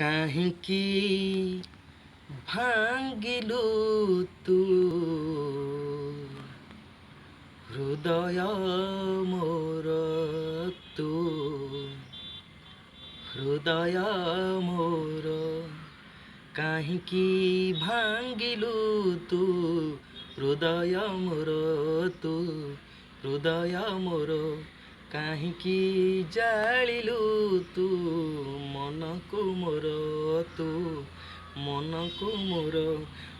କାହିଁକି ଭାଙ୍ଗିଲୁ ତୁ ହୃଦୟ ମୋର ତୁ ହୃଦୟ ମୋର କାହିଁକି ଭାଙ୍ଗିଲୁ ତୁ ହୃଦୟ ମୋର ତୁ ହୃଦୟ ମୋର କାହିଁକି ଜାଳିଲୁ ତୁ ମନକୁ ମୋର ତୁ ମନକୁ ମୋର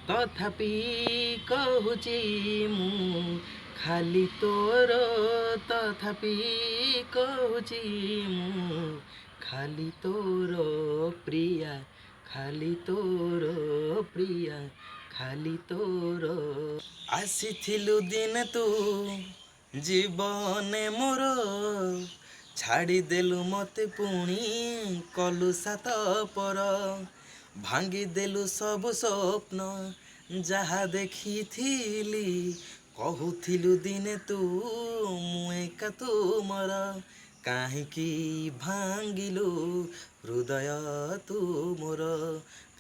ତଥାପି କହୁଛି ମୁଁ ଖାଲି ତୋର ତଥାପି କହୁଛି ମୁଁ ଖାଲି ତୋର ପ୍ରିୟା ଖାଲି ତୋର ପ୍ରିୟା ଖାଲି ତୋର ଆସିଥିଲୁ ଦିନେ ତୁ ଜୀବନେ ମୋର ଛାଡ଼ିଦେଲୁ ମୋତେ ପୁଣି କଲୁ ସାତ ପର ଭାଙ୍ଗିଦେଲୁ ସବୁ ସ୍ୱପ୍ନ ଯାହା ଦେଖିଥିଲି କହୁଥିଲୁ ଦିନେ ତୁ ମୁଁ ଏକା ତୁମର କାହିଁକି ଭାଙ୍ଗିଲୁ ହୃଦୟ ତୁ ମୋର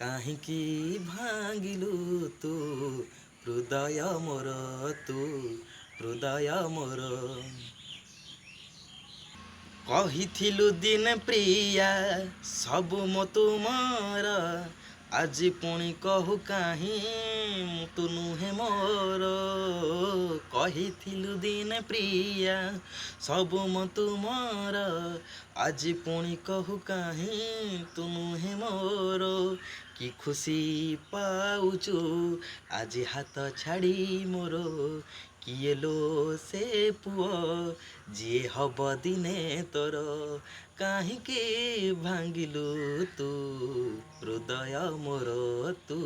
କାହିଁକି ଭାଙ୍ଗିଲୁ ତୁ ହୃଦୟ ମୋର ତୁ ହୃଦୟ ମୋର କହିଥିଲୁ ଦିନେ ପ୍ରିୟା ସବୁ ମୋ ତୁମର ଆଜି ପୁଣି କହୁ କାହିଁ ତୁ ନୁହେଁ ମୋର କହିଥିଲୁ ଦିନେ ପ୍ରିୟା ସବୁ ମୋ ତୁମର ଆଜି ପୁଣି କହୁ କାହିଁ ତୁ ନୁହେଁ ମୋର କି ଖୁସି ପାଉଛୁ ଆଜି ହାତ ଛାଡ଼ି ମୋର କିଏ ଲୋ ସେ ପୁଅ ଯିଏ ହବ ଦିନେ ତୋର କାହିଁକି ଭାଙ୍ଗିଲୁ ତୁ ହୃଦୟ ମୋର ତୁ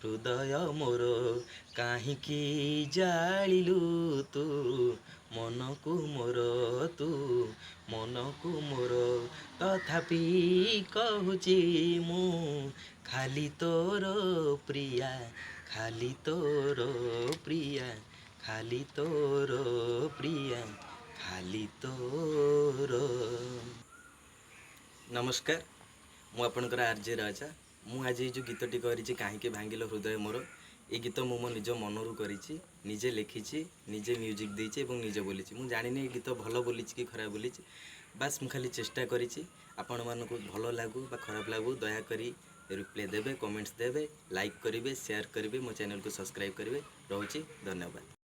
ହୃଦୟ ମୋର କାହିଁକି ଜାଳିଲୁ ତୁ ମନକୁ ମୋର ତୁ ମନକୁ ମୋର ତଥାପି କହୁଛି ମୁଁ ଖାଲି ତୋର ପ୍ରିୟା ଖାଲି ତୋର ପ୍ରିୟା ଖାଲି ତୋର ପ୍ରିୟା ଖାଲି ତୋର। ନମସ୍କାର, ମୁଁ ଆପଣଙ୍କର ଆର୍ଜେ ରାଜା। ମୁଁ ଆଜି ଏଇ ଯେଉଁ ଗୀତଟି କରିଛି କାହିଁକି ଭାଙ୍ଗିଲ ହୃଦୟ ମୋର, ଏ ଗୀତ ମୁଁ ମୋ ନିଜ ମନରୁ କରିଛି, ନିଜେ ଲେଖିଛି, ନିଜେ ମ୍ୟୁଜିକ୍ ଦେଇଛି ଏବଂ ନିଜେ ବୋଲିଛି। ମୁଁ ଜାଣିନି ଏ ଗୀତ ଭଲ ବୋଲିଛି କି ଖରାପ ବୋଲିଛି, ବାସ୍ ମୁଁ ଖାଲି ଚେଷ୍ଟା କରିଛି। ଆପଣମାନଙ୍କୁ ଭଲ ଲାଗୁ ବା ଖରାପ ଲାଗୁ ଦୟାକରି ରିପ୍ଲାଏ ଦେବେ, କମେଣ୍ଟସ୍ ଦେବେ, ଲାଇକ୍ କରିବେ, ସେୟାର କରିବେ, ମୋ ଚ୍ୟାନେଲକୁ ସବସ୍କ୍ରାଇବ୍ କରିବେ। ରହୁଛି, ଧନ୍ୟବାଦ।